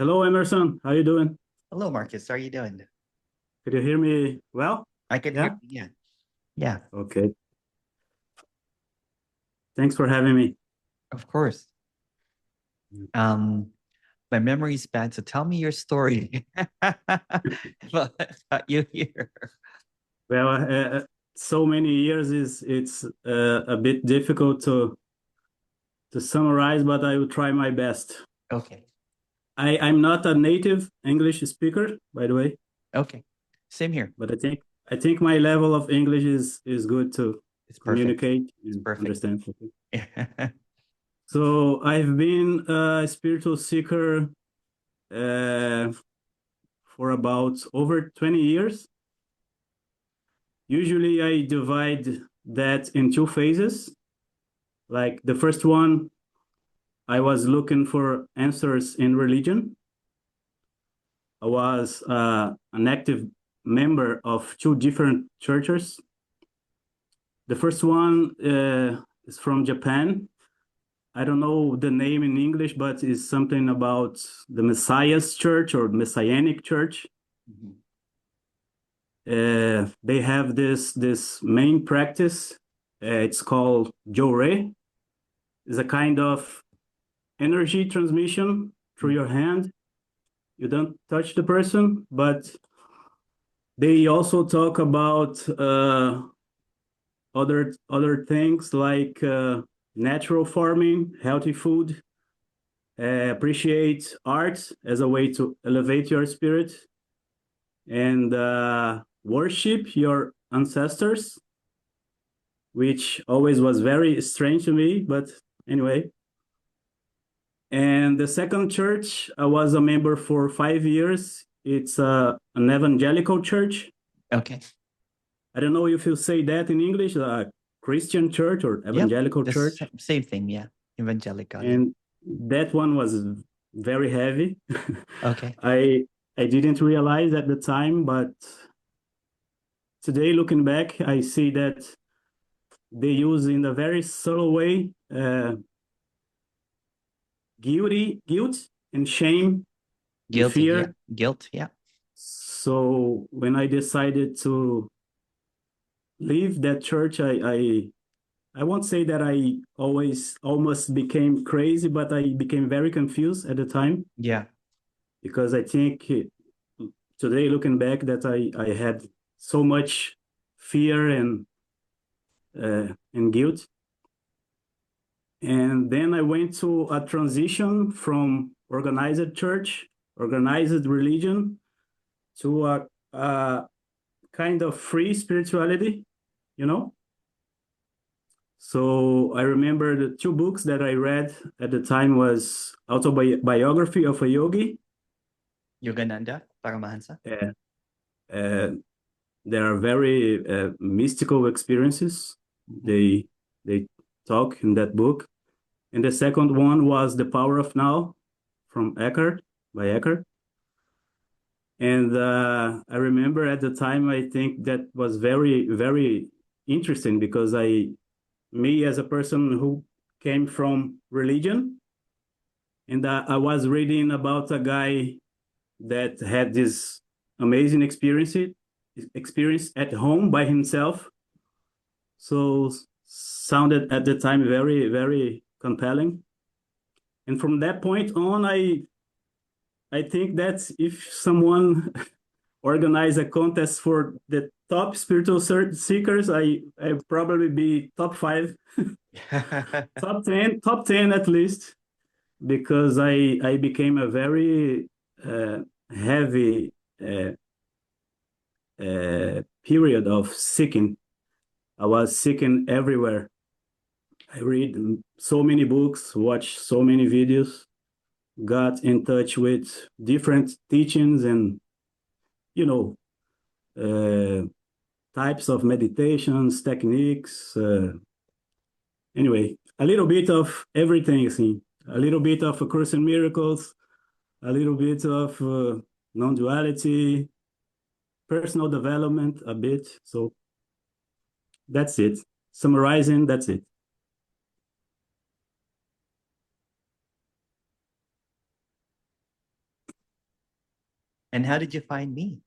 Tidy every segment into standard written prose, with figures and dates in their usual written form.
Hello, Emerson. How you doing? Hello, Marcus. How are you doing? Could you hear me well? I can hear Yeah? you. Yeah. Yeah, Okay. Thanks for having me. of course. Um, my memory's bad, so tell me your story. Well, got you here. Well, so many years is it's a bit difficult to summarize, but I will try my best. Okay. I'm not a native English speaker, by the way, Okay. Same here. but I think my level of English is good to It's perfect. communicate It's and perfect. understand. Okay. So I've been a spiritual seeker uh, for about over 20 years. Usually I divide that in two phases. Like the first one, I was looking for answers in religion. I was an active member of two different churches. The first one is from Japan. I don't know the name in English, but it's something about the Messiah's Church or Messianic Church. Mhm. They have this main practice. It's called Jore. It's a kind of energy transmission through your hand. You don't touch the person, but they also talk about other things like natural farming, healthy food, appreciate art as a way to elevate your spirit, and worship your ancestors, which always was very strange to me, but anyway. And the second church, I was a member for 5 years. It's an evangelical church. Okay. I don't know if you say that in English, a Christian church or Yep. evangelical The church. same thing. Yeah. Evangelical. Yeah. And that one was very heavy. Okay. I I didn't realize at the time, but today looking back, I see that they use in a very subtle way guilt and shame and Guilty. Yeah. fear. Guilt. Yeah. So when I decided to leave that church, I won't say that I always almost became crazy, but I became very confused at the time Yeah. because I think today looking back that I had so much fear and guilt. And then I went to a transition from organized church, organized religion, to a kind of free spirituality, you know? So I remember the two books that I read at the time was autobiography of a yogi. Yogananda Paramahansa. Uh, uh, there are very mystical experiences Mhm. they talk in that book. And the second one was The Power of Now from Eckhart by Eckhart. And I remember at the time, I think that was very, very interesting because me as a person who came from religion, and I was reading about a guy that had this amazing experience at home by himself. So sounded at the time very, very compelling. And from that point on, I think that if someone organize a contest for the top spiritual seekers, I probably be top five, top 10 at least, because I became a very uh, heavy period of seeking. I was seeking everywhere. I read so many books, watched so many videos, got in touch with different teachings and you know uh, types of meditations, techniques. Anyway, a little bit of everything. See, a little bit of A Course in Miracles, a little bit of non-duality, personal development, a bit. So that's it. Summarizing, that's it. And how did you find me?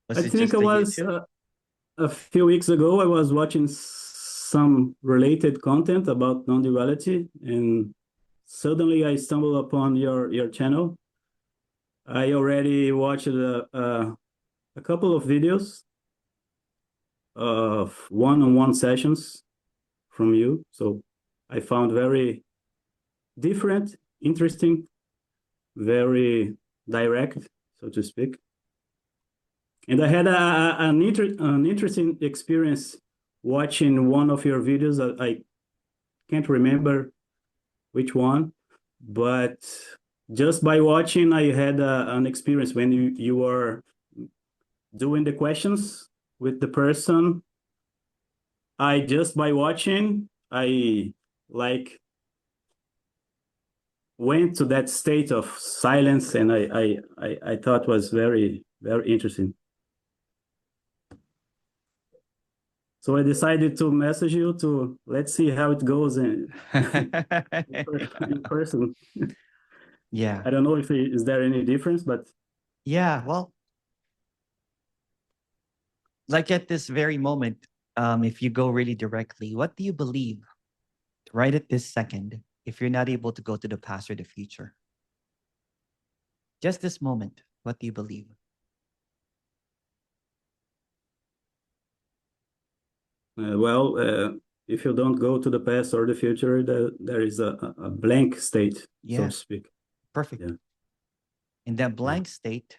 Was I it think just it a was YouTube? a few weeks ago. I was watching some related content about non-duality, and suddenly I stumbled upon your channel. I already watched a couple of videos of one-on-one sessions from you, so I found very different, interesting, very direct, so to speak. And I had an interesting experience watching one of your videos. I can't remember which one, but just by watching, I had an experience when you were doing the questions with the person. I just by watching, I like went to that state of silence, and I thought was very, very interesting. So I decided to message you to let's see how it goes in person. Yeah. I don't know if is there any difference, but Yeah. Well, like at this very moment, if you go really directly, what do you believe right at this second if you're not able to go to the past or the future? Just this moment, what do you believe? if you don't go to the past or the future, there is a blank state, so Yeah, to speak. perfect. Yeah, In that yeah. blank state,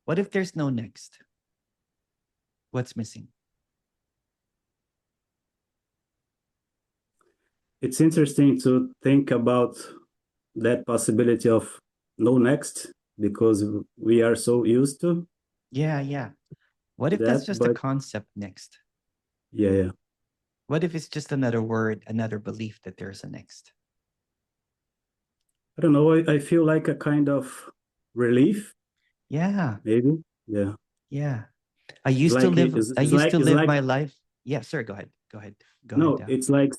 what if there's no next? What's missing? It's interesting to think about that possibility of no next because we are so used Yeah, yeah. What to if that's that. just a But concept next? yeah, yeah. What if it's just another word, another belief that there's a next? I don't know. I feel like a kind of relief, Yeah, maybe. Yeah. yeah. I used to live, I used to It's live like my life. Yeah, sir, go ahead. Go ahead. Go ahead. no, it's like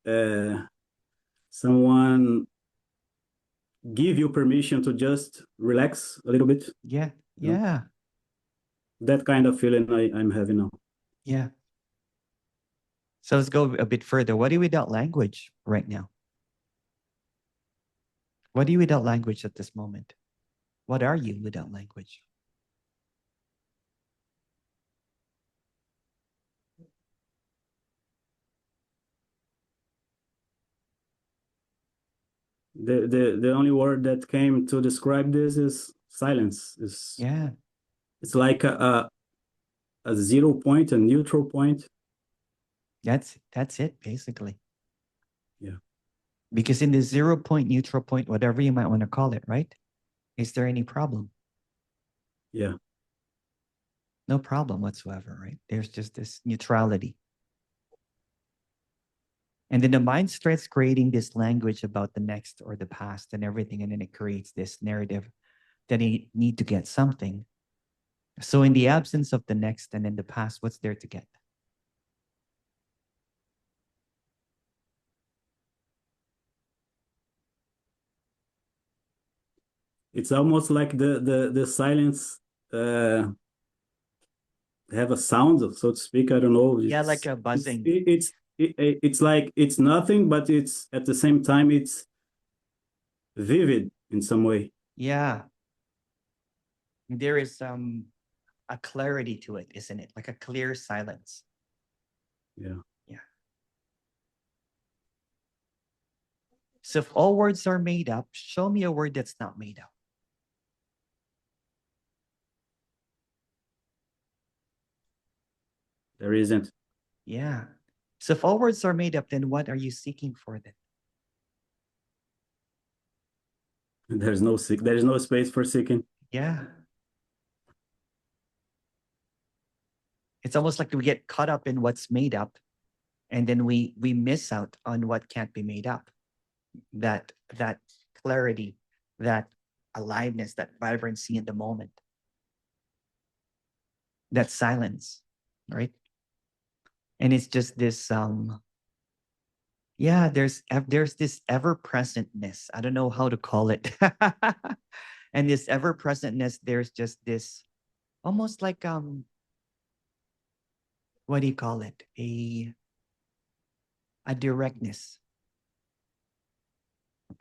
uh, someone give you permission to just relax a little bit. Yeah, You know, yeah, that kind of feeling I'm having now. yeah. So let's go a bit further. What are you without language right now? What are you without language at this moment? What are you without language? The only word that came to describe this is silence. Yeah, It's like a 0 point, a neutral point. that's it basically. Yeah, Because in the 0 point, neutral point, whatever you might want to call it, right? Is there any problem? yeah. No problem whatsoever, right? There's just this neutrality. And then the mind starts creating this language about the next or the past and everything. And then it creates this narrative that they need to get something. So in the absence of the next and in the past, what's there to get? It's almost like the silence uh, have a sound, so to speak. I don't know. Yeah, like a buzzing. It's like it's nothing, but it's at the same time it's vivid in some way. Yeah. There is a clarity to it, isn't it? Like a clear silence. Yeah. Yeah. So if all words are made up, show me a word that's not made up. There isn't. Yeah. So if all words are made up, then what are you seeking for then? There is no space for seeking. Yeah. It's almost like we get caught up in what's made up and then we miss out on what can't be made up. That clarity, that aliveness, that vibrancy in the moment, that silence, right? And it's just this Yeah, there's this ever-presentness. I don't know how to call it. And this ever-presentness, there's just this almost like what do you call it? A directness,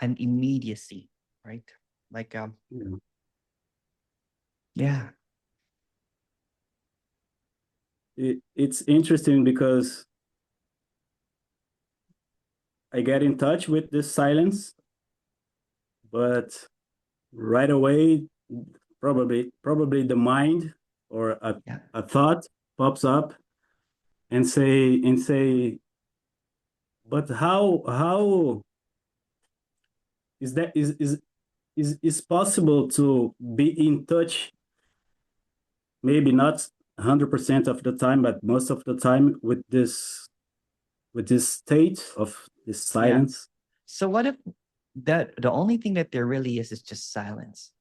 an immediacy, right? Like Yeah. yeah, It's interesting because I get in touch with this silence, but right away, probably the mind or yeah, a thought pops up and say, but how is that is possible to be in touch, maybe not 100% of the time, but most of the time with this state of this yeah. silence. So what if that the only thing that there really is just silence,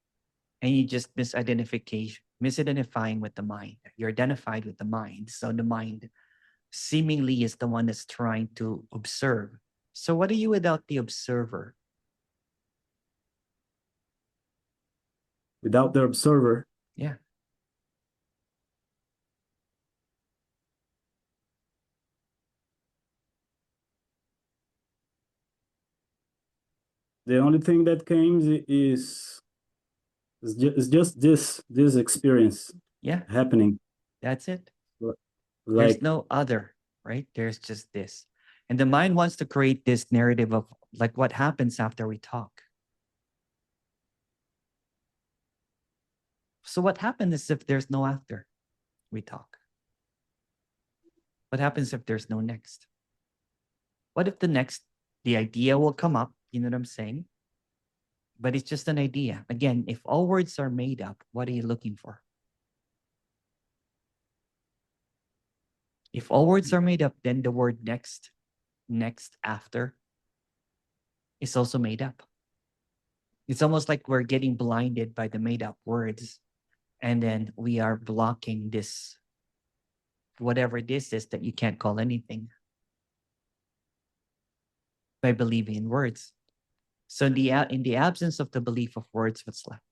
and you just misidentifying with the mind. You're identified with the mind, so the mind seemingly is the one that's trying to observe. So what are you without the observer? Without the observer, Yeah, the only thing that comes is just this experience yeah, happening, that's it. There's like no other, right? There's just this. And the mind wants to create this narrative of like what happens after we talk. So what happens if there's no after we talk? What happens if there's no next? What if the idea will come up? You know what I'm saying? But it's just an idea. Again, if all words are made up, what are you looking for? If all words are made up, then the word next, after is also made up. It's almost like we're getting blinded by the made up words. And then we are blocking this, whatever this is that you can't call anything, by believing in words. So in the absence of the belief of words, what's left?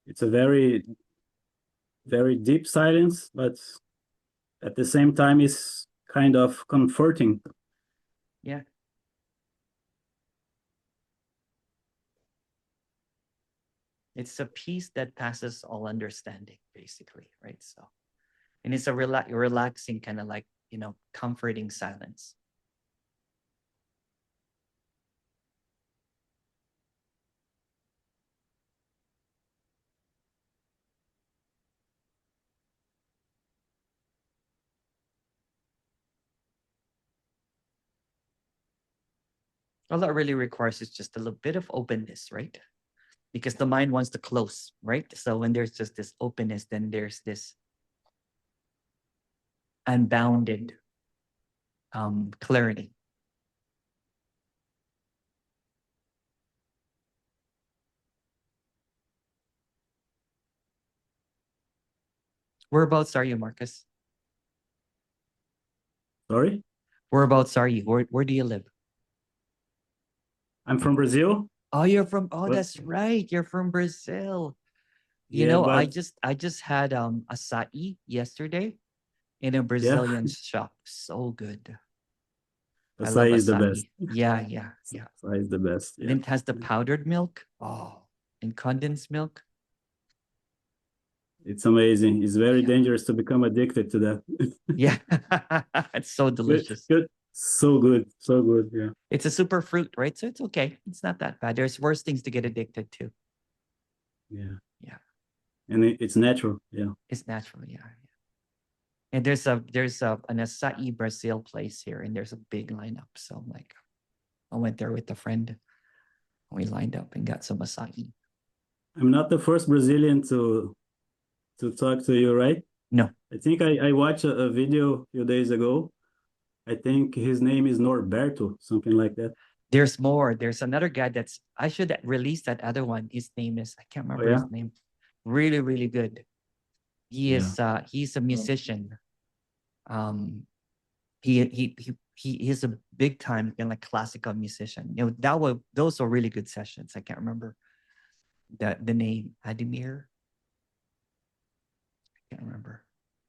it's a very deep silence, but at the same time is kind of comforting. Yeah. It's a peace that passes all understanding, basically, right? So, and it's a relaxing kind of like, comforting silence. All that really requires is just a little bit of openness, right? Because the mind wants to close, right? So when there's just this openness, then there's this unbounded clarity. Whereabouts are you, Marcus? Sorry, Whereabouts are you? Where do you live? I'm from Brazil, Oh, you're from. Oh, but that's right. You're from Brazil. yeah, I but just had acai yesterday in a yeah, Brazilian shop. So good. I love acai is the best. acai. Yeah, yeah, yeah. Acai is the best. And Yeah, then it has the powdered milk. Oh, and condensed milk. it's amazing. It's very Yeah. dangerous to become addicted to that. Yeah. It's so Good, delicious. good, so good, so good. Yeah, It's a super fruit, right? So it's okay. It's not that bad. There's worse things to get addicted to. yeah, Yeah. and it's natural. Yeah, It's natural. Yeah. Yeah. And there's an acai Brazil place here, and there's a big lineup. So I'm like, I went there with a friend. We lined up and got some acai. I'm not the first Brazilian to talk to you, right? No, I think I watched a video a few days ago. I think his name is Norberto, something like that. there's more. There's another guy I should release that other one. His name is, I can't Oh remember yeah, his name. Really, really good. He's a musician. He's a big time like classical musician. Those were really good sessions. I can't remember the name. Adimir. I can't remember.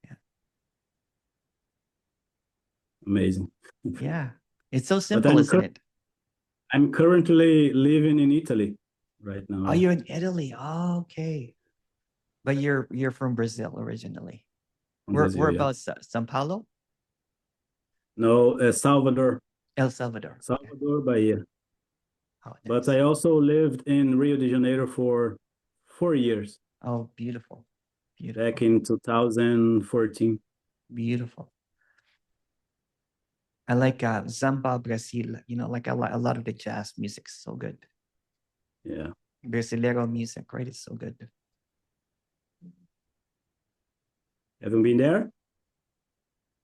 Yeah. Amazing. Yeah. It's so But simple, isn't it? I'm currently living in Italy right now. Oh, you're in Italy. Oh, okay. But you're from Brazil originally. From Brazil, We're yeah. about São Paulo? No, Salvador. El Salvador. Okay. Salvador, Bahia. Oh, But nice. I also lived in Rio de Janeiro for 4 years, Oh, beautiful. back Beautiful. in 2014. Beautiful. I like Samba Brazil, like a lot of the jazz music's so good. Yeah. Brasileiro music, right? It's so good. Have you been there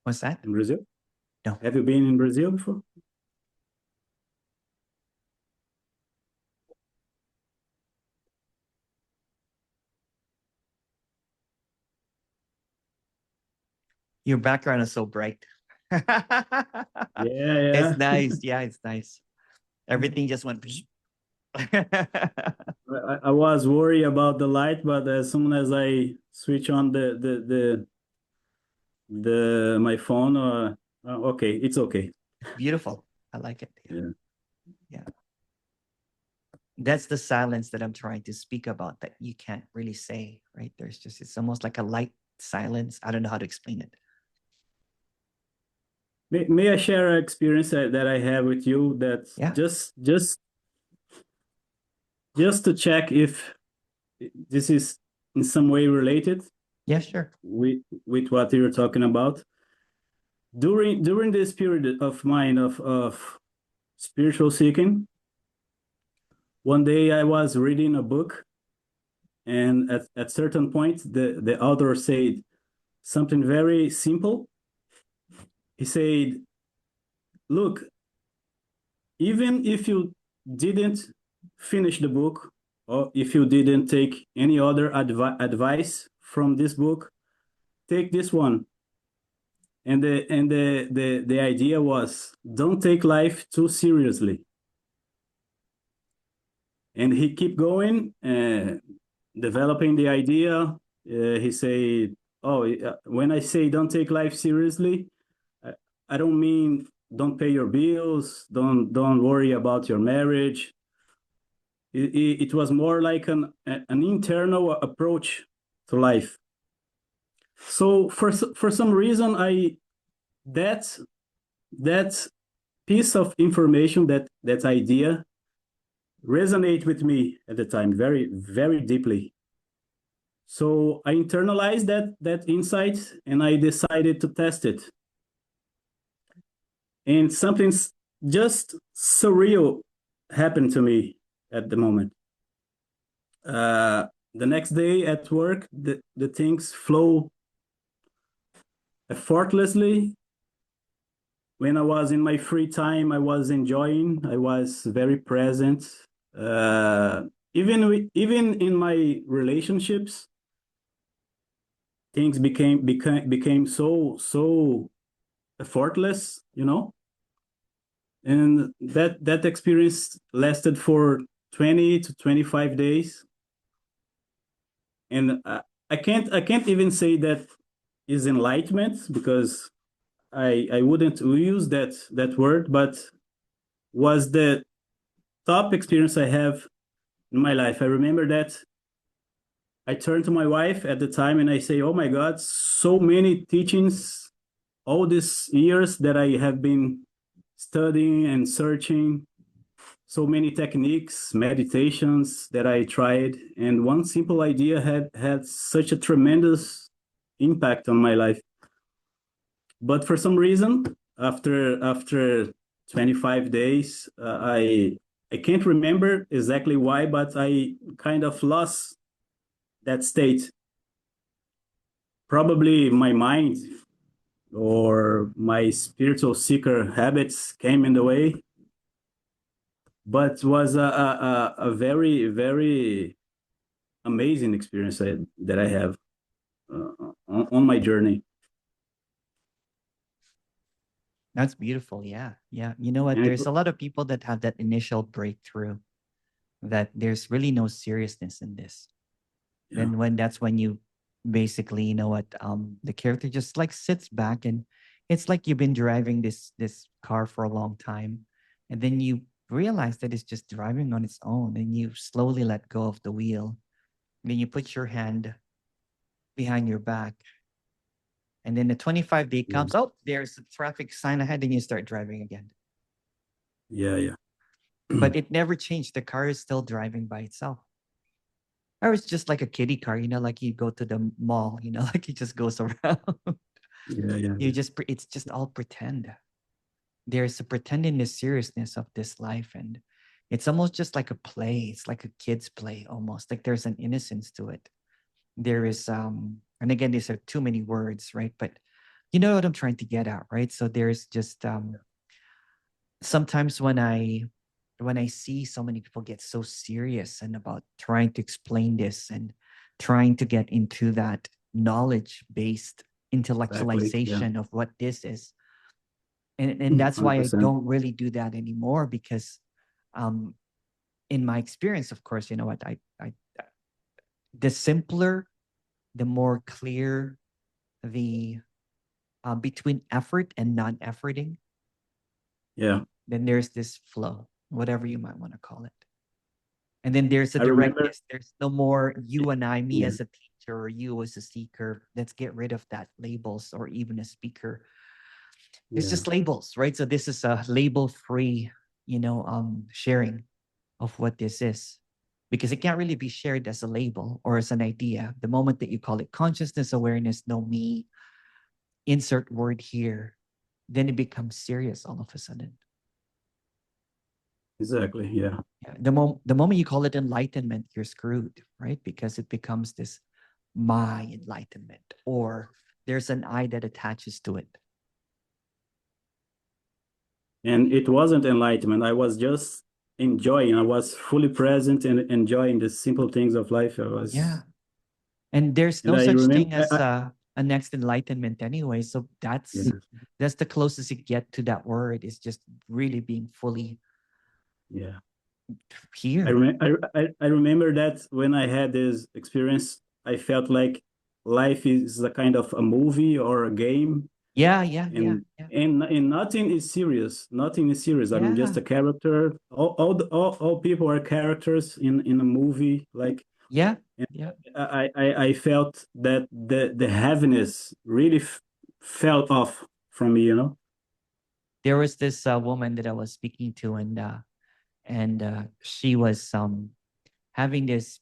What's that? in Brazil? No. Have you been in Brazil before? Your background is so bright. Yeah, yeah. It's nice. Yeah, it's nice. Everything just went. I was worried about the light, but as soon as I switch on the my phone, okay, it's okay. Beautiful. I like it. Yeah. Yeah. Yeah. That's the silence that I'm trying to speak about that you can't really say, right? It's almost like a light silence. I don't know how to explain it. May I share an experience that I have with you that Yeah. just to check if this is in some way related Yeah, sure. with what you're talking about. During this period of mine of spiritual seeking, one day I was reading a book, and at certain point the author said something very simple. He said, look, even if you didn't finish the book, or if you didn't take any other advice from this book, take this one. And the idea was, don't take life too seriously. And he keep going, developing the idea. He said, oh, when I say don't take life seriously, I, I don't mean don't pay your bills, don't worry about your marriage. It was more like an internal approach to life. So for some reason, that that piece of information, that idea, resonate with me at the time very, very deeply. So I internalized that insight, and I decided to test it. And something just surreal happened to me at the moment. The next day at work, the things flow effortlessly. When I was in my free time, I was enjoying. I was very present. Uh, even in my relationships, things became so effortless, And that experience lasted for 20 to 25 days, and I can't even say that is enlightenment, because I wouldn't use that word, but was the top experience I have in my life. I remember that I turned to my wife at the time and I say, "Oh my God, so many teachings, all these years that I have been studying and searching, so many techniques, meditations that I tried, and one simple idea had such a tremendous impact on my life." But for some reason, after 25 days, I can't remember exactly why, but I kind of lost that state. Probably my mind or my spiritual seeker habits came in the way, but was a very, very amazing experience that I have. on my journey. That's beautiful. Yeah. Yeah. You know what? And it, There's a lot of people that have that initial breakthrough that there's really no seriousness in this. yeah, Then that's when you basically, you know what, the character just like sits back, and it's like you've been driving this car for a long time, and then you realize that it's just driving on its own, and you slowly let go of the wheel. Then you put your hand behind your back, and then the 25-day yeah, comes. Oh, there's a traffic sign ahead, and you start driving again. yeah, yeah. But it never changed. The car is still driving by itself. Or it's just like a kiddie car, you know, like you go to the mall, you know, like it just goes around. Yeah, yeah, You just it's just all pretend. There's a pretend in the seriousness of this life, and it's almost just like a play. It's like a kid's play almost. Like there's an innocence to it. There is and again, these are too many words, right? But you know what I'm trying to get at, right? So there's just sometimes when I see so many people get so serious and about trying to explain this and trying to get into that knowledge based exactly. Yeah, intellectualization of what this is, and that's why I 100%. don't really do that anymore, because um in my experience, of course, you know what, I the simpler, the more clear the between effort and non-efforting, Yeah, then there's this flow, whatever you might want to call it. And then there's a I remember. directness. There's no more you and I, me Yeah, as a teacher or you as a seeker. Let's get rid of that labels or even a speaker. It's yeah, just labels, right? So this is a label-free, sharing of what this is. Because it can't really be shared as a label or as an idea. The moment that you call it consciousness, awareness, no me, insert word here, then it becomes serious all of a sudden. exactly. Yeah, Yeah. The moment you call it enlightenment, you're screwed, right? Because it becomes this my enlightenment, or there's an I that attaches to it. and it wasn't enlightenment. I was just enjoying. I was fully present and enjoying the simple things of life. I Yeah. was, And there's and no I such remember. thing as a next enlightenment anyway. So Yeah, that's the closest you get to that word, is just really being fully yeah. here. I remember that when I had this experience, I felt like life is a kind of a movie or a game, Yeah, yeah, yeah, and yeah. and nothing is serious. Nothing is serious. I'm just Yeah. a character. All people are characters in a movie. Like, Yeah. and Yeah. I felt that the heaviness really fell off from me. You know. There was this woman that I was speaking to, and she was having this,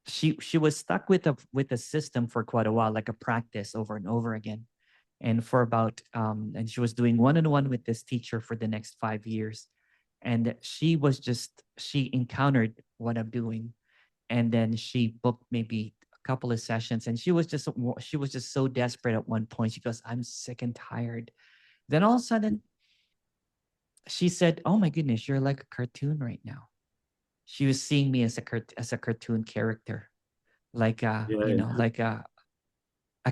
she was stuck with a system for quite a while, like a practice over and over again, and for about and she was doing one-on-one with this teacher for the next 5 years, and she encountered what I'm doing, and then she booked maybe a couple of sessions, and she was just so desperate at one point. She goes, I'm sick and tired. Then all of a sudden she said, oh my goodness, you're like a cartoon right now. She was seeing me as as a cartoon character, like Yeah. like a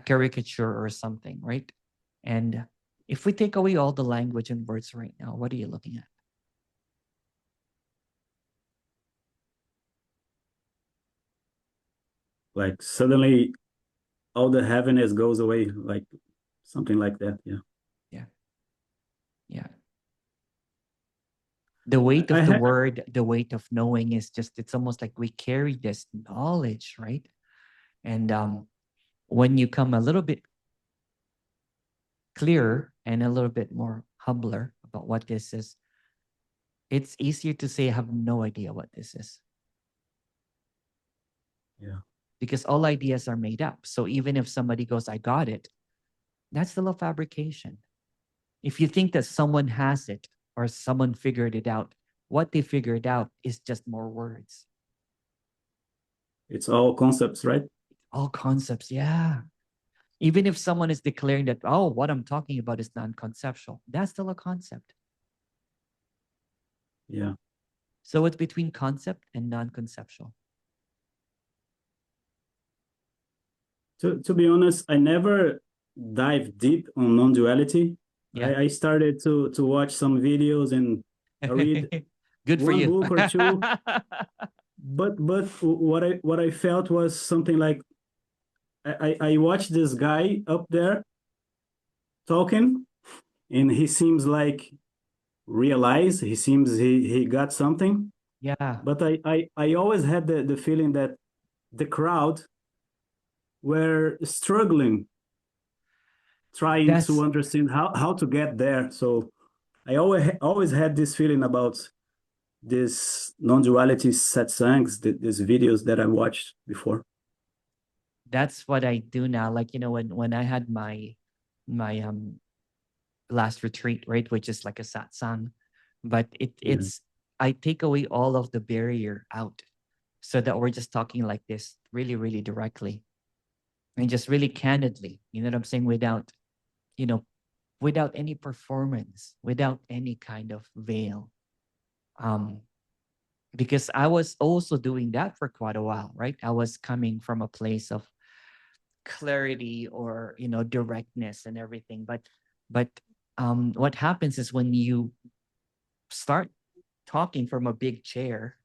caricature or something, right? And if we take away all the language and words right now, what are you looking at? Like suddenly all the heaviness goes away. Like something like that. Yeah. Yeah, yeah. The weight I of the had. word, the weight of knowing is just, it's almost like we carry this knowledge, right? And when you come a little bit clearer and a little bit more humbler about what this is, it's easier to say, I have no idea what this is, Yeah. because all ideas are made up. So even if somebody goes, I got it, that's still a fabrication. If you think that someone has it or someone figured it out, what they figured out is just more words. It's all concepts, right? All concepts, yeah. Even if someone is declaring that, oh, what I'm talking about is non-conceptual, that's still a concept. Yeah. So it's between concept and non-conceptual. To be honest, I never dive deep on non-duality. Yeah. I started to watch some videos and I read Good for one you. book or two, but what I felt was something like I watched this guy up there talking, and he seems like realized, he seems he got something, Yeah. but I always had the feeling that the crowd were struggling trying to That's understand how to get there. So I always had this feeling about this non-duality satsangs, these videos that I watched before. that's what I do now. Like, when I had my last retreat, right, which is like a satsang, but Yeah, it's I take away all of the barrier out so that we're just talking like this really, really directly and just really candidly. You know what I'm saying? You know, without any performance, without any kind of veil. Um, because I was also doing that for quite a while, right? I was coming from a place of clarity or directness and everything. But what happens is when you start talking from a big chair,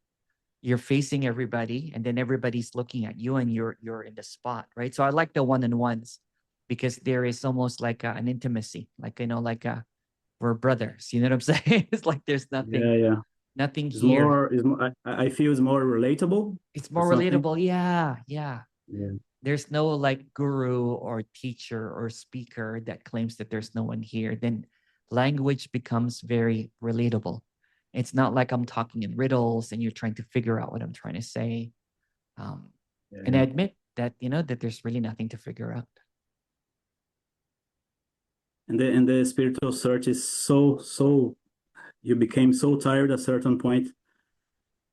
you're facing everybody, and then everybody's looking at you, and you're in the spot, right? So I like the one-on-ones because there is almost like an intimacy, like like we're brothers. You know what I'm saying? It's like there's yeah, yeah. nothing It's here. more, is I feel it's more relatable It's or more something. relatable. Yeah, yeah. Yeah, There's no like guru or teacher or speaker that claims that there's no one here. Then language becomes very relatable. It's not like I'm talking in riddles and you're trying to figure out what I'm trying to say. Um, yeah, and I yeah. admit that that there's really nothing to figure out. And the spiritual search is so you became so tired at a certain point,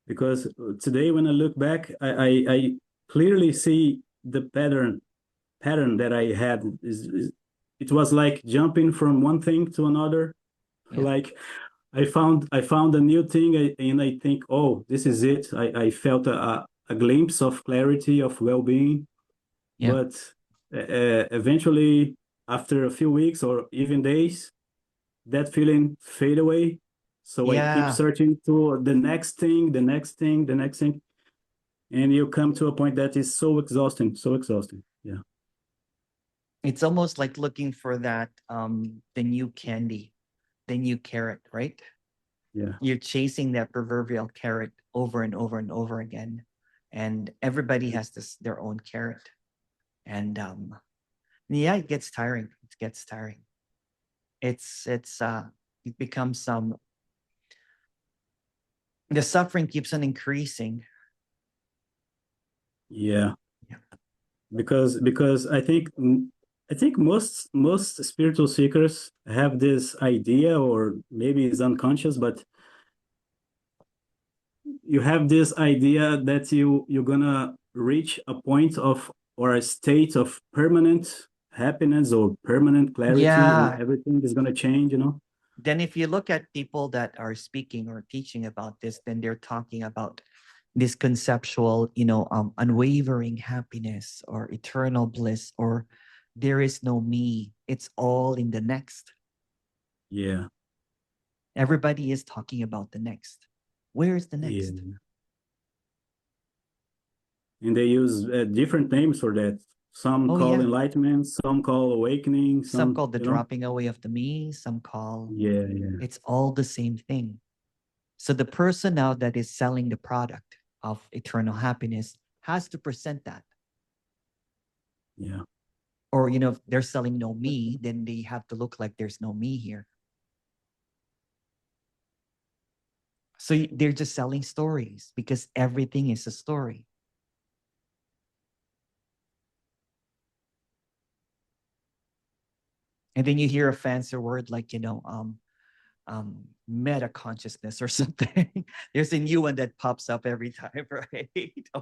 because today when I look back, I clearly see the pattern that I had is it was like jumping from one thing to another. Yeah, Like I found a new thing, and I think, oh, this is it. I felt a glimpse of clarity, of well-being, yeah, but eventually, after a few weeks or even days, that feeling fade away. So I keep yeah. searching to the next thing, the next thing, the next thing, and you come to a point that is so exhausting, so exhausting. Yeah, It's almost like looking for that the new candy, the new carrot, right? yeah, You're chasing that proverbial carrot over and over and over again, and everybody has their own carrot. And yeah, it gets tiring. It gets tiring. It's it becomes the suffering keeps on increasing. yeah. Yeah. Because I think most spiritual seekers have this idea, or maybe it's unconscious, but you have this idea that you're gonna reach a point of, or a state of permanent happiness or permanent clarity, and Yeah. everything is gonna change, you know. Then if you look at people that are speaking or teaching about this, then they're talking about this conceptual, unwavering happiness or eternal bliss, or there is no me. It's all in the next. Yeah, Everybody is talking about the next. Where is the next? yeah. And they use different names for that. Some Oh, call yeah. enlightenment, some call awakening, Some some, call the you know. dropping away of the me, some call Yeah, yeah, it's all the same thing. So the person now that is selling the product of eternal happiness has to present that. yeah, Or, if they're selling no me, then they have to look like there's no me here. So they're just selling stories because everything is a story. And then you hear a fancy word like, meta consciousness or something. There's a new one that pops up every time, right?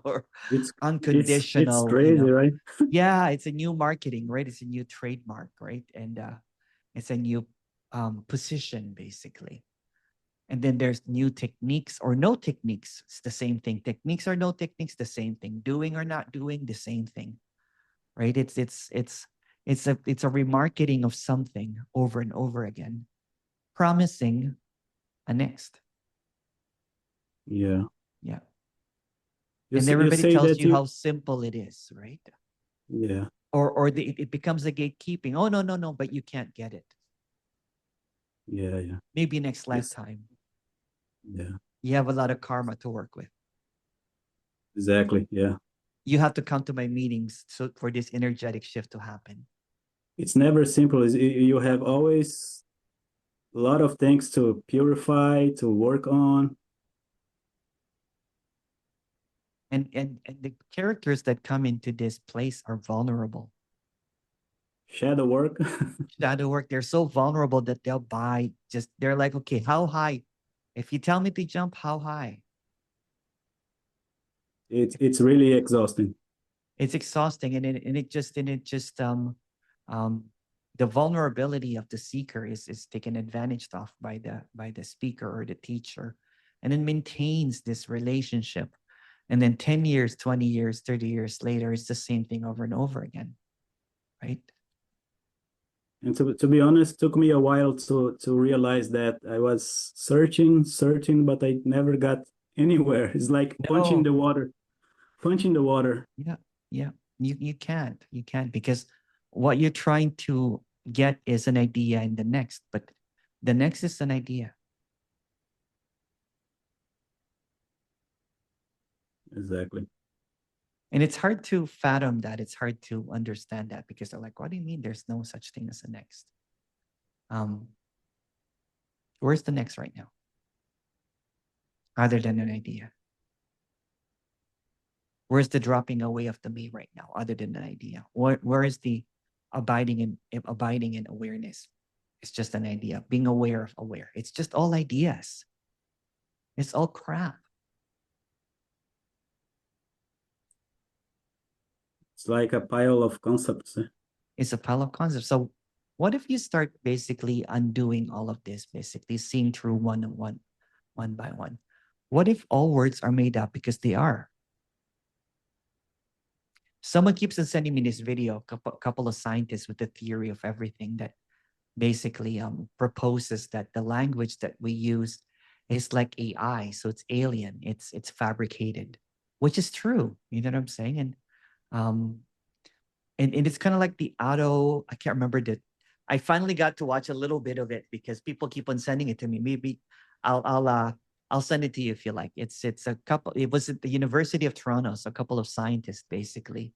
Or it's it's unconditional, crazy, right? yeah, it's a new marketing, right? It's a new trademark, right? And it's a new position, basically. And then there's new techniques or no techniques. It's the same thing. Techniques or no techniques, the same thing. Doing or not doing, the same thing, right? It's a remarketing of something over and over again, promising a next. Yeah. Yeah. You And you everybody say tells that you you how simple it is, right? yeah It becomes a gatekeeping. Oh, no, no, no, but you can't get it. yeah Maybe next yes lifetime. yeah You have a lot of karma to work with. exactly yeah. You have to come to my meetings so for this energetic shift to happen. It's never simple. You have always a lot of things to purify, to work on. And the characters that come into this place are vulnerable. Shadow work. Shadow work, they're so vulnerable that they'll buy just they're like, okay, how high? If you tell me to jump, how high? It's really exhausting. It's exhausting, and it just the vulnerability of the seeker is taken advantage of by the speaker or the teacher, and it maintains this relationship, and then 10 years, 20 years, 30 years later, it's the same thing over and over again, right? And to be honest, took me a while to realize that I was searching, but I never got anywhere. It's like punching No. the water, punching the water. Yeah, yeah. You can't because what you're trying to get is an idea in the next, but the next is an idea. Exactly. And it's hard to fathom that. It's hard to understand that because they're like, what do you mean there's no such thing as a next? Um, where's the next right now? Other than an idea. Where's the dropping away of the me right now, other than an idea? Where is the abiding in awareness? It's just an idea. Being aware of aware. It's just all ideas. It's all crap. It's like a pile of concepts. It's a pile of concepts. So what if you start basically undoing all of this, basically seeing through one by one? What if all words are made up because they are? Someone keeps on sending me this video, couple of scientists with the theory of everything that basically proposes that the language that we use is like AI, so it's alien, it's fabricated, which is true. You know what I'm saying? Um, and it's kind of like the auto. I can't remember the. I finally got to watch a little bit of it because people keep on sending it to me. Maybe I'll I'll uh I'll send it to you if you like. It's a couple. It was at the University of Toronto. So a couple of scientists basically,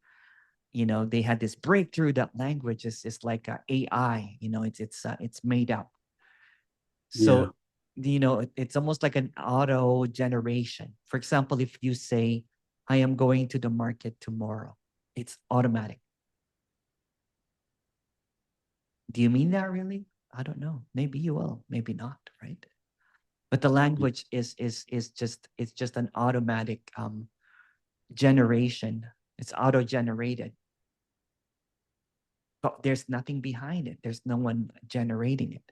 they had this breakthrough that language is like a AI. It's made up. Yeah. So it's almost like an auto generation. For example, if you say, "I am going to the market tomorrow," it's automatic. Do you mean that really? I don't know. Maybe you will, maybe not, right? But the language is just an automatic generation. It's auto-generated. But there's nothing behind it. There's no one generating it.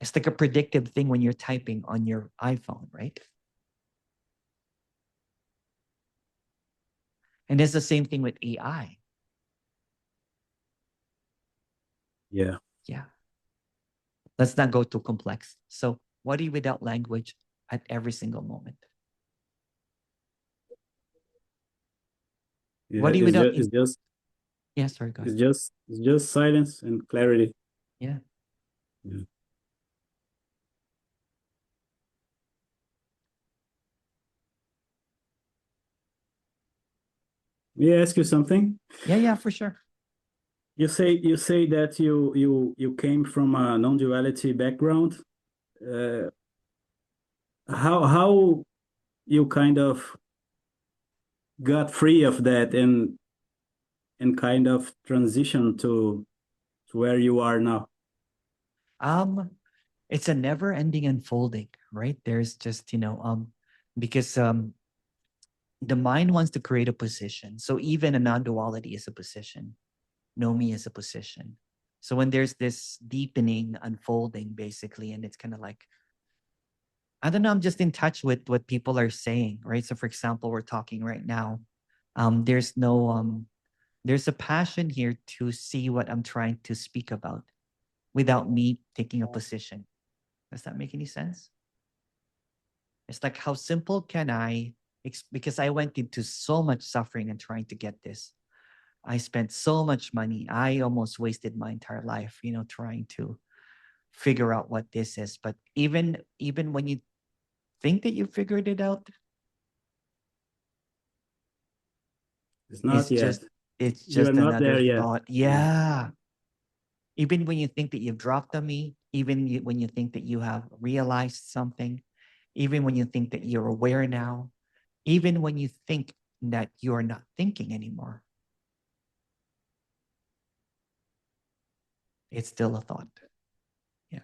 It's like a predictive thing when you're typing on your iPhone, right? And it's the same thing with AI. Yeah. Yeah. Let's not go too complex. So what do you without language at every single moment? Yeah. What do you without yeah, sorry, go ahead. It's just silence and clarity. Yeah. Yeah. May I ask you something? Yeah, yeah, for sure. You say that you came from a non-duality background. Uh, how you kind of got free of that and kind of transition to where you are now? Um, it's a never-ending unfolding, right? There's just, because the mind wants to create a position. So even a non-duality is a position. Know me is a position. So when there's this deepening, unfolding, basically, and it's kind of like, I don't know, I'm just in touch with what people are saying, right? So for example, we're talking right now. There's no There's a passion here to see what I'm trying to speak about without me taking a position. Does that make any sense? It's like, how simple can I, because I went into so much suffering and trying to get this. I spent so much money. I almost wasted my entire life, trying to figure out what this is. But even when you think that you figured it out, It's it's not yet. just it's You are just not another there yet. thought. Yeah. Even when you think that you've dropped on me, even when you think that you have realized something, even when you think that you're aware now, even when you think that you're not thinking anymore, it's still a thought. Yeah.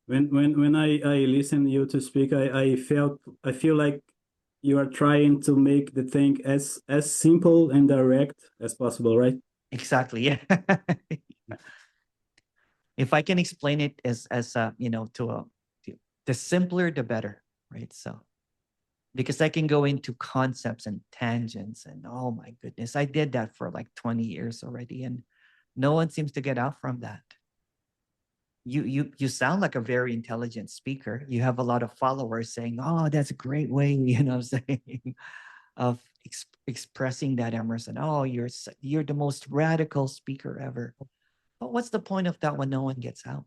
When I listen you to speak, I feel like you are trying to make the thing as simple and direct as possible, right? Exactly. Yeah. If I can explain it as a, the simpler the better, right? So because I can go into concepts and tangents and oh my goodness, I did that for like 20 years already and no one seems to get out from that. You sound like a very intelligent speaker. You have a lot of followers saying, "Oh, that's a great way," saying of expressing that, Emerson. Oh, you're the most radical speaker ever. But what's the point of that when no one gets out?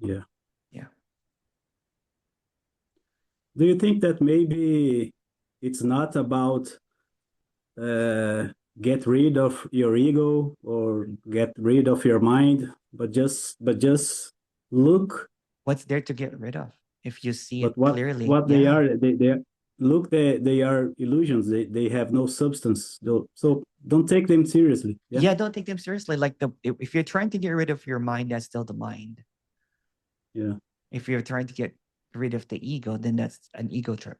Yeah. Yeah. Do you think that maybe it's not about uh, get rid of your ego or get rid of your mind, but just look. What's there to get rid of if you see But it clearly? what they Yeah. are, they look, they are illusions. They have no substance. So don't take them seriously. Yeah, Yeah, don't take them seriously. Like if you're trying to get rid of your mind, that's still the mind. yeah, If you're trying to get rid of the ego, then that's an ego trip.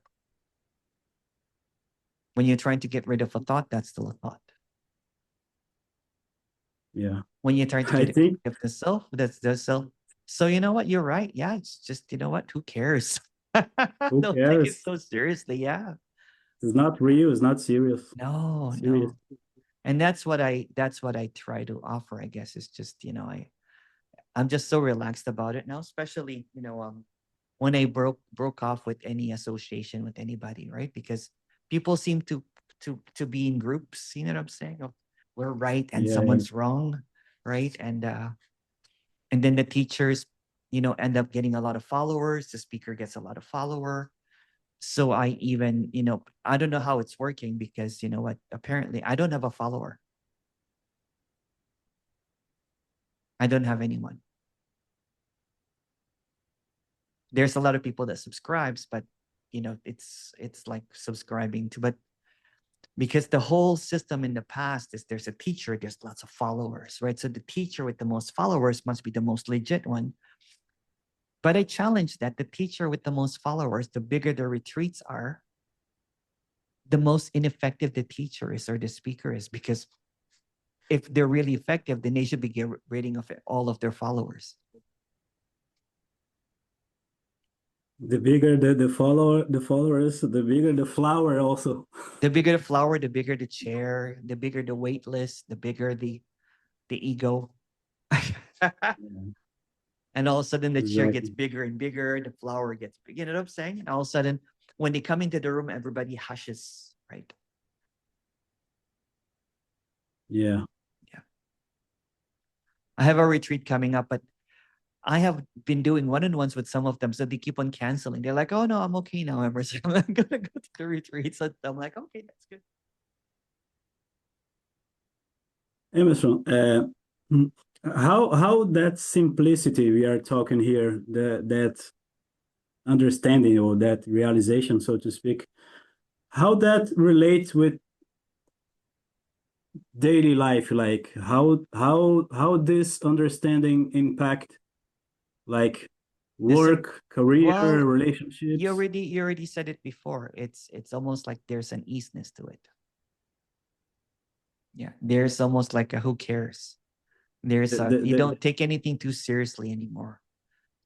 When you're trying to get rid of a thought, that's still a thought. yeah. When you're trying to I get think rid of the self, that's the self. So you know what? You're right. Yeah, it's just, you know what? Who cares? who Don't take it cares? so seriously. Yeah. It's not real. It's not serious. No, Serious. no. And that's what I try to offer, I guess, is just, I'm just so relaxed about it now, especially, when I broke off with any association with anybody, right? Because people seem to be in groups, you know what I'm saying? Of we're right and Yeah, yeah, someone's wrong, right? And then the teachers, end up getting a lot of followers, the speaker gets a lot of follower. So I even, I don't know how it's working because you know what? Apparently I don't have a follower. I don't have anyone. There's a lot of people that subscribes, but it's like subscribing to, but because the whole system in the past is there's a teacher, there's lots of followers, right? So the teacher with the most followers must be the most legit one. But I challenge that the teacher with the most followers, the bigger the retreats are, the most ineffective the teacher is or the speaker is, because if they're really effective, then they should be getting rid of all of their followers. the bigger the followers, the bigger the flower also. The bigger the flower, the bigger the chair, the bigger the wait list, the bigger the ego. Yeah, And all of a sudden the chair gets exactly. bigger and bigger, the flower gets big. You know what I'm saying? And all of a sudden, when they come into the room, everybody hushes, right? Yeah. Yeah. I have a retreat coming up, but I have been doing one-on-ones with some of them, so they keep on canceling. They're like, "Oh no, I'm okay now, Emerson. I'm not gonna go to the retreat." So I'm like, "Okay, that's good." Emerson, how that simplicity we are talking here, that understanding or that realization, so to speak, how that relates with daily life, like how this understanding impact like This work, career, well, you relationships. already you already said it before. It's almost like there's an easiness to it. Yeah, there's almost like a who cares. The There's a the you the, don't take anything too seriously anymore.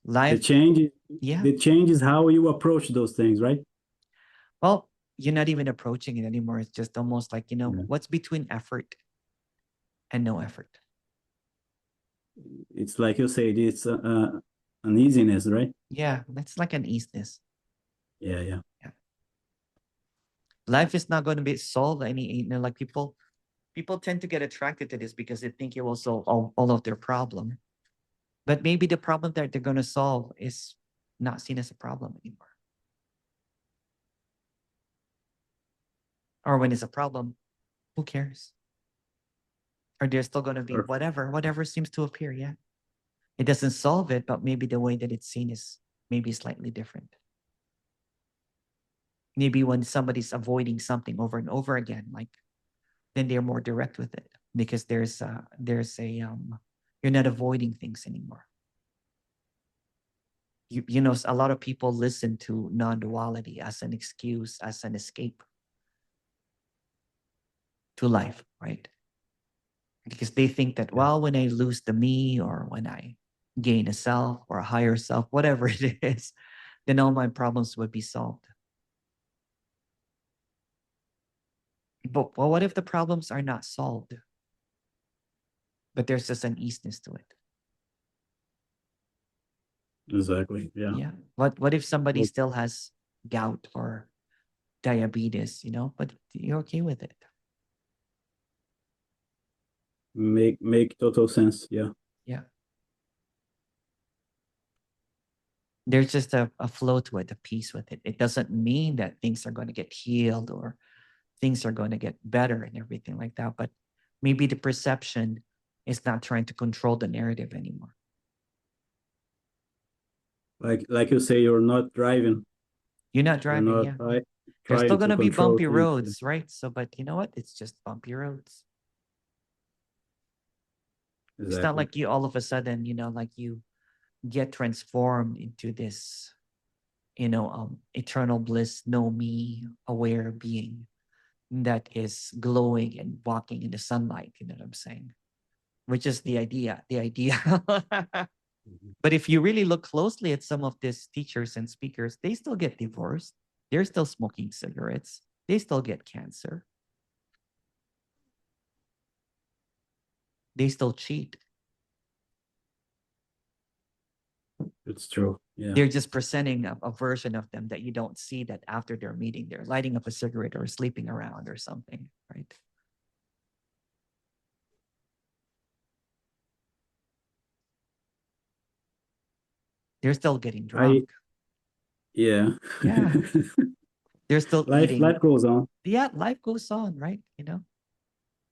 the Life, change yeah. the change is how you approach those things, right? Well, you're not even approaching it anymore. It's just almost like, Yeah. what's between effort and no effort? It's like you said, it's an easiness, right? Yeah, that's like an easiness. Yeah, yeah. Life is not going to be solved like people tend to get attracted to this because they think it will solve all of their problem. But maybe the problem that they're going to solve is not seen as a problem anymore. Or when it's a problem, who cares? Or there's still going to be whatever seems to appear. Yeah. It doesn't solve it, but maybe the way that it's seen is maybe slightly different. Maybe when somebody's avoiding something over and over again, like then they're more direct with it because there's a you're not avoiding things anymore. A lot of people listen to non-duality as an excuse, as an escape to life, right? Because they think that, well, when I lose the me or when I gain a self or a higher self, whatever it is, then all my problems would be solved. But well, what if the problems are not solved, but there's just an easiness to it? Exactly. Yeah. Yeah. What if somebody Well, still has gout or diabetes, but you're okay with it? make total sense. Yeah. Yeah. There's just a flow to it, a peace with it. It doesn't mean that things are going to get healed or things are going to get better and everything like that. But maybe the perception is not trying to control the narrative anymore. Like you say, you're not driving. You're not You're driving, not yeah. There's still trying going to to be control bumpy things. roads, right? So, but you know what? It's just bumpy roads. It's not Exactly. like you all of a sudden, like you get transformed into this, eternal bliss, no me, aware being that is glowing and walking in the sunlight. You know what I'm saying? Which is the idea. The idea. But if you really look closely at some of these teachers and speakers, they still get divorced. They're still smoking cigarettes. They still get cancer. They still cheat. It's true. Yeah. They're just presenting a version of them that you don't see, that after their meeting, they're lighting up a cigarette or sleeping around or something, right? They're still getting drunk. Yeah. Yeah. They're still life eating. goes on. Yeah, life goes on, right? Yeah.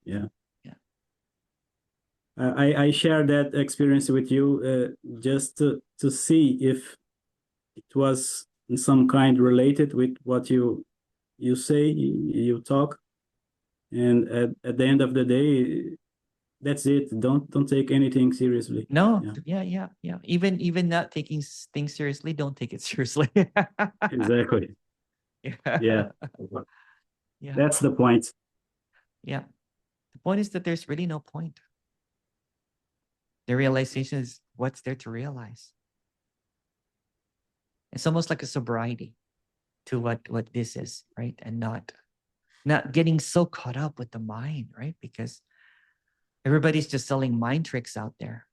Yeah. I share that experience with you just to see if it was in some kind related with what you say, you talk, and at the end of the day, that's it. Don't take anything seriously. No, Yeah. yeah. Even not taking things seriously, don't take it seriously. Exactly. Yeah. Yeah. Yeah. That's the point. Yeah. The point is that there's really no point. The realization is what's there to realize. It's almost like a sobriety to what this is, right? And not getting so caught up with the mind, right? Because everybody's just selling mind tricks out there.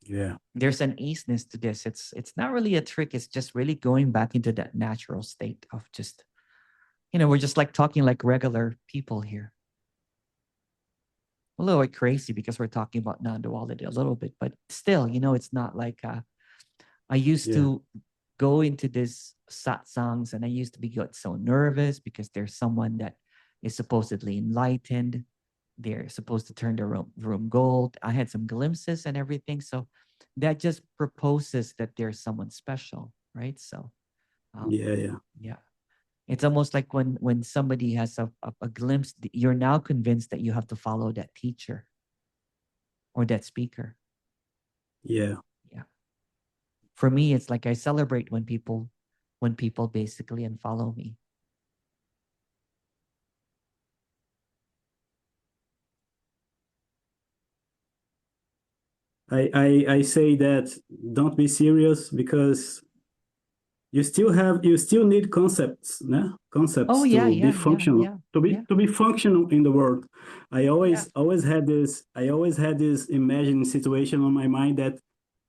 Yeah. There's an easiness to this. It's not really a trick. It's just really going back into that natural state of just, we're just like talking like regular people here. A little bit crazy because we're talking about non-duality a little bit, but still, it's not like I used to go into this satsangs and I used to get so nervous because there's someone that is supposedly enlightened. They're supposed to turn the room gold. I had some glimpses and everything. So that just proposes that there's someone special, right? So yeah. It's almost like when somebody has a glimpse, you're now convinced that you have to follow that teacher or that speaker. Yeah. Yeah. For me, it's like I celebrate when people basically unfollow me. I say that don't be serious because you still need concepts, no? Oh Concepts yeah, to be yeah, yeah, functional, yeah, to yeah, be functional in the world. I yeah. always had this imagined situation on my mind that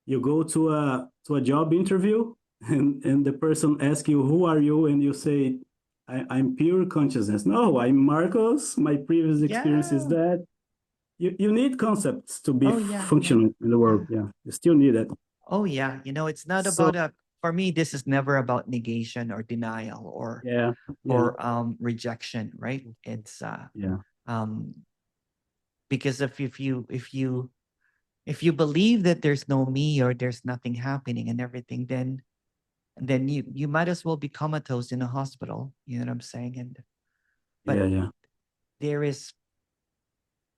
you go to a job interview and the person asks you, who are you? And you say, I'm pure consciousness. No, I'm Marcos. My previous experience is Yeah. that. You need concepts to be Oh yeah, yeah, functional in the world. yeah. Yeah, you still need it. Oh yeah. It's not So about a for me, this is never about negation or denial yeah, yeah, or rejection, right? It's yeah, um because if you believe that there's no me or there's nothing happening and everything, then you might as well be comatose in a hospital. You know what I'm saying? yeah, But yeah, there is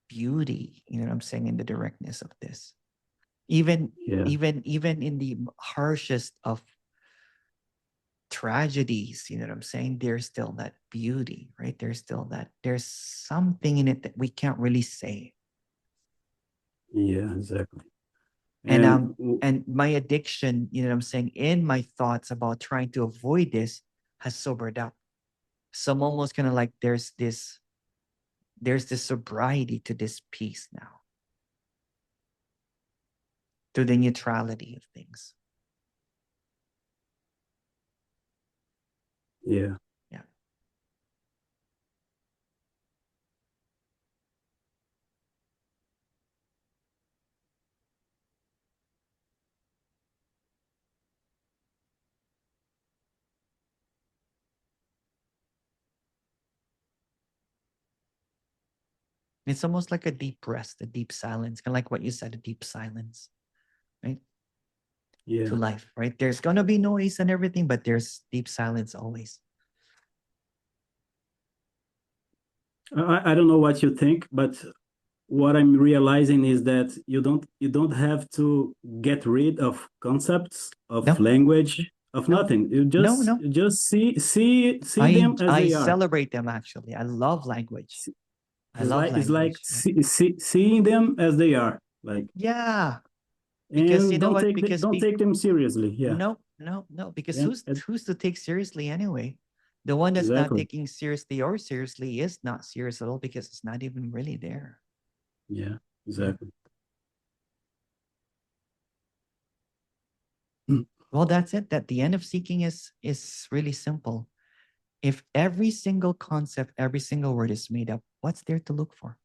beauty, you know what I'm saying, in the directness of this. Even yeah, even in the harshest of tragedies, you know what I'm saying? There's still that beauty, right? There's something in it that we can't really say. yeah, exactly. And And and my addiction, you know what I'm saying, in my thoughts about trying to avoid this has sobered up. So I'm almost kind of like there's this sobriety to this peace now, to the neutrality of things. yeah, Yeah. It's almost like a deep rest, a deep silence, kind of like what you said, a deep silence, right? To yeah. life, right? There's gonna be noise and everything, but there's deep silence always. I don't know what you think, but what I'm realizing is that you don't have to get rid of concepts, of No, language, of no, nothing. no. You just see them as I they are. celebrate them actually. I love language. I love It's like language. Yeah. seeing them as they are, like, Yeah. Because you and know what? Because don't take them seriously. Yeah, no, no, no. Because yeah, who's to take seriously anyway? The one that's not exactly. taking seriously or seriously is not serious at all because it's not even really there. Yeah, Yeah. exactly. Well, that's it. That the end of seeking is really simple. If every single concept, every single word is made up, what's there to look for?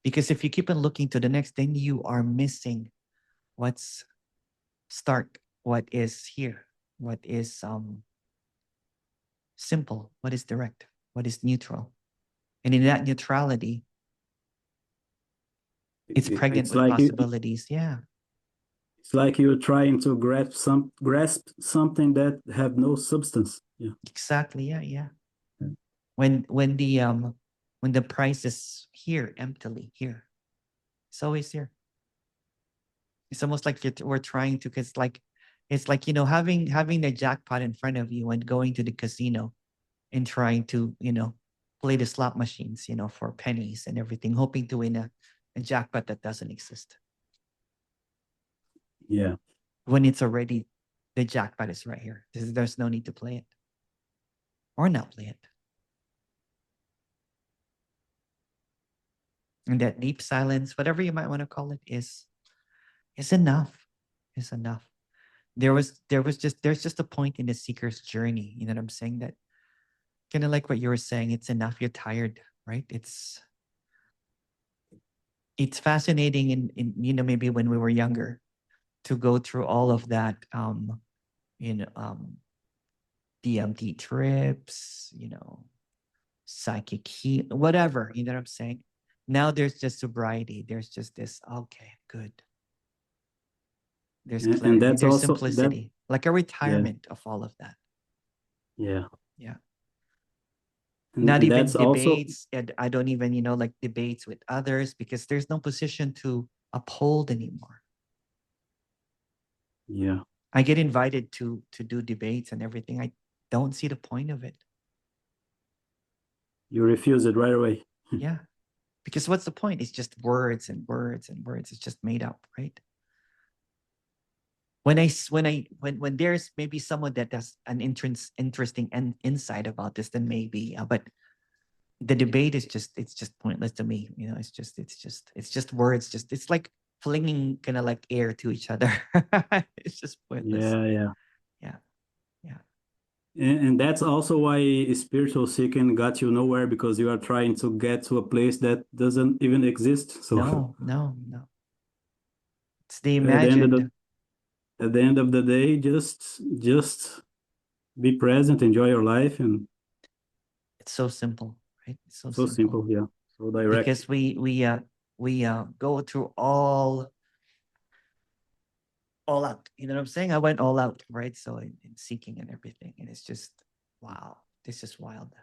Because if you keep on looking to the next, then you are missing what's stark, what is here, what is simple, what is direct, what is neutral. And in that neutrality, it's pregnant It's with like possibilities. Yeah, it's like you're trying to grasp something that have no substance. Yeah, exactly. Yeah, yeah. When the price is here, emptily here, it's always here. It's almost like we're trying to, cause like, it's like, having the jackpot in front of you and going to the casino and trying to, play the slot machines, for pennies and everything, hoping to win a jackpot that doesn't exist. yeah, When it's already, the jackpot is right here. There's no need to play it or not play it. And that deep silence, whatever you might want to call it, is enough. Is enough. There's just a point in the seeker's journey. You know what I'm saying? That kind of like what you were saying. It's enough. You're tired, right? It's fascinating in maybe when we were younger to go through all of that you know um DMT trips, psychic heat, whatever, you know what I'm saying? Now there's just sobriety. There's just this, okay, good. There's and clarity. that's There's also that. simplicity. Like a Yeah, retirement of all of that. yeah, Yeah. Not and even that's also. debates. And I don't even, like debates with others because there's no position to uphold anymore. Yeah, I get invited to do debates and everything. I don't see the point of it. you refuse it right away. Yeah. Because what's the point? It's just words and words and words. It's just made up, right? when there's maybe someone that has an interesting and insight about this, then maybe. But the debate is just pointless to me. It's just words. Just it's like flinging kind of like air to each other. It's just pointless. Yeah. Yeah, yeah. And that's also why spiritual seeking got you nowhere, because you are trying to get to a place that doesn't even exist. So No, no, no. It's the at the end of imagined. the day, just be present, enjoy your life, and It's so simple, right? It's so so simple simple. Yeah, so direct. because we go through all out. You know what I'm saying? I went all out, right? So in seeking and everything, and it's just wow. This is wild.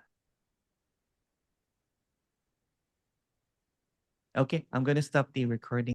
Okay, I'm gonna stop the recording.